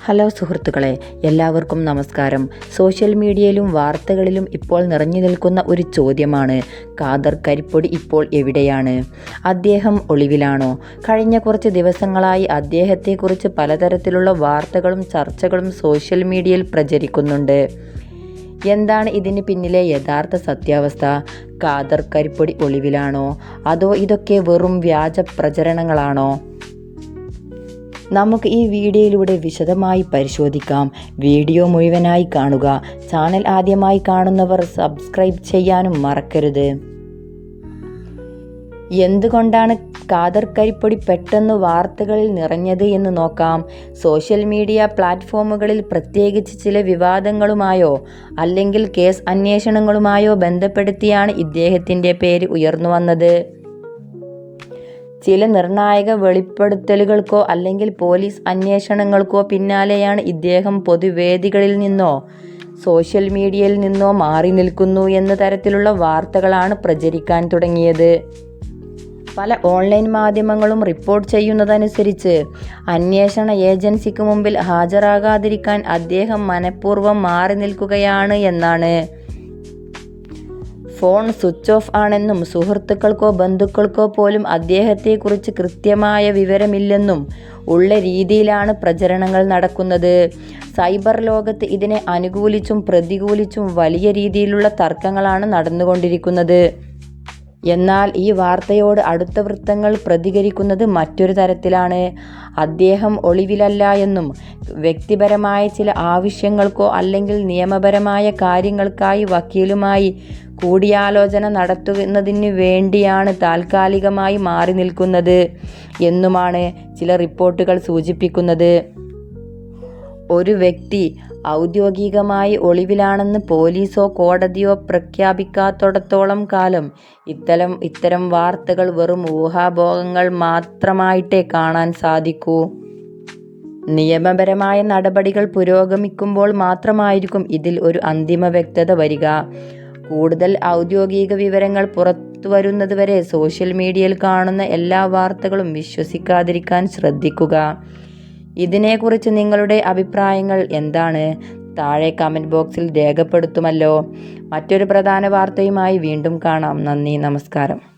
Hello സുഹൃത്തുക്കളെ, എല്ലാവർക്കും നമസ്കാരം. സോഷ്യൽ മീഡിയയിലും വാർത്തകളിലും ഇപ്പോൾ നിറഞ്ഞു നിൽക്കുന്ന ഒരു ചോദ്യമാണ്, ഖാദർ കരിപ്പൊടി ഇപ്പോൾ എവിടെയാണ്? അദ്ദേഹം ഒളിവിലാണോ? കഴിഞ്ഞ കുറച്ച് ദിവസങ്ങളായി അദ്ദേഹത്തെക്കുറിച്ച് പലതരത്തിലുള്ള വാർത്തകളും ചർച്ചകളും സോഷ്യൽ മീഡിയയിൽ പ്രചരിക്കുന്നുണ്ട്. എന്താണ് ഇതിന് പിന്നിലെ യഥാർത്ഥ സത്യാവസ്ഥ? ഖാദർ കരിപ്പൊടി ഒളിവിലാണോ? അതോ ഇതൊക്കെ വെറും വ്യാജ പ്രചരണങ്ങളാണോ? നമുക്ക് ഈ വീഡിയോയിലൂടെ വിശദമായി പരിശോധിക്കാം. വീഡിയോ മുഴുവനായി കാണുക. ചാനൽ ആദ്യമായി കാണുന്നവർ സബ്സ്ക്രൈബ് ചെയ്യാനും മറക്കരുത്. എന്തുകൊണ്ടാണ് ഖാദർ കരിപ്പൊടി പെട്ടെന്ന് വാർത്തകളിൽ നിറഞ്ഞത് എന്ന് നോക്കാം. സോഷ്യൽ മീഡിയ പ്ലാറ്റ്ഫോമുകളിൽ പ്രത്യേകിച്ച് ചില വിവാദങ്ങളുമായോ അല്ലെങ്കിൽ കേസ് അന്വേഷണങ്ങളുമായോ ബന്ധപ്പെടുത്തിയാണ് ഇദ്ദേഹത്തിൻ്റെ പേര് ഉയർന്നു വന്നത്. ചില നിർണായക വെളിപ്പെടുത്തലുകൾക്കോ അല്ലെങ്കിൽ പോലീസ് അന്വേഷണങ്ങൾക്കോ പിന്നാലെയാണ് ഇദ്ദേഹം പൊതുവേദികളിൽ നിന്നോ സോഷ്യൽ മീഡിയയിൽ നിന്നോ മാറി നിൽക്കുന്നു എന്ന തരത്തിലുള്ള വാർത്തകളാണ് പ്രചരിക്കാൻ തുടങ്ങിയത്. പല ഓൺലൈൻ മാധ്യമങ്ങളും റിപ്പോർട്ട് ചെയ്യുന്നതനുസരിച്ച് അന്വേഷണ ഏജൻസിക്ക് മുമ്പിൽ ഹാജരാകാതിരിക്കാൻ അദ്ദേഹം മനഃപൂർവ്വം മാറി നിൽക്കുകയാണ് എന്നാണ്. ഫോൺ സ്വിച്ച് ഓഫ് ആണെന്നും സുഹൃത്തുക്കൾക്കോ ബന്ധുക്കൾക്കോ പോലും അദ്ദേഹത്തെക്കുറിച്ച് കൃത്യമായ വിവരമില്ലെന്നും ഉള്ള രീതിയിലാണ് പ്രചരണങ്ങൾ നടക്കുന്നത്. സൈബർ ലോകത്ത് ഇതിനെ അനുകൂലിച്ചും പ്രതികൂലിച്ചും വലിയ രീതിയിലുള്ള തർക്കങ്ങളാണ് നടന്നുകൊണ്ടിരിക്കുന്നത്. എന്നാൽ ഈ വാർത്തയോട് അടുത്ത വൃത്തങ്ങൾ പ്രതികരിക്കുന്നത് മറ്റൊരു തരത്തിലാണ്. അദ്ദേഹം ഒളിവിലല്ല എന്നും വ്യക്തിപരമായ ചില ആവശ്യങ്ങൾക്കോ അല്ലെങ്കിൽ നിയമപരമായ കാര്യങ്ങൾക്കായി വക്കീലുമായി കൂടിയാലോചന നടത്തുന്നതിന് വേണ്ടിയാണ് താൽക്കാലികമായി മാറി നിൽക്കുന്നത് എന്നുമാണ് ചില റിപ്പോർട്ടുകൾ സൂചിപ്പിക്കുന്നത്. ഒരു വ്യക്തി ഔദ്യോഗികമായി ഒളിവിലാണെന്ന് പോലീസോ കോടതിയോ പ്രഖ്യാപിക്കാത്തിടത്തോളം കാലം ഇത്തരം വാർത്തകൾ വെറും ഊഹാപോഹങ്ങൾ മാത്രമായിട്ടേ കാണാൻ സാധിക്കൂ. നിയമപരമായ നടപടികൾ പുരോഗമിക്കുമ്പോൾ മാത്രമായിരിക്കും ഇതിൽ ഒരു അന്തിമ വ്യക്തത വരിക. കൂടുതൽ ഔദ്യോഗിക വിവരങ്ങൾ പുറത്തുവരുന്നതുവരെ സോഷ്യൽ മീഡിയയിൽ കാണുന്ന എല്ലാ വാർത്തകളും വിശ്വസിക്കാതിരിക്കാൻ ശ്രദ്ധിക്കുക. ഇതിനെക്കുറിച്ച് നിങ്ങളുടെ അഭിപ്രായങ്ങൾ എന്താണ്? താഴെ കമൻറ്റ് ബോക്സിൽ രേഖപ്പെടുത്തുമല്ലോ. മറ്റൊരു പ്രധാന വാർത്തയുമായി വീണ്ടും കാണാം. നന്ദി, നമസ്കാരം.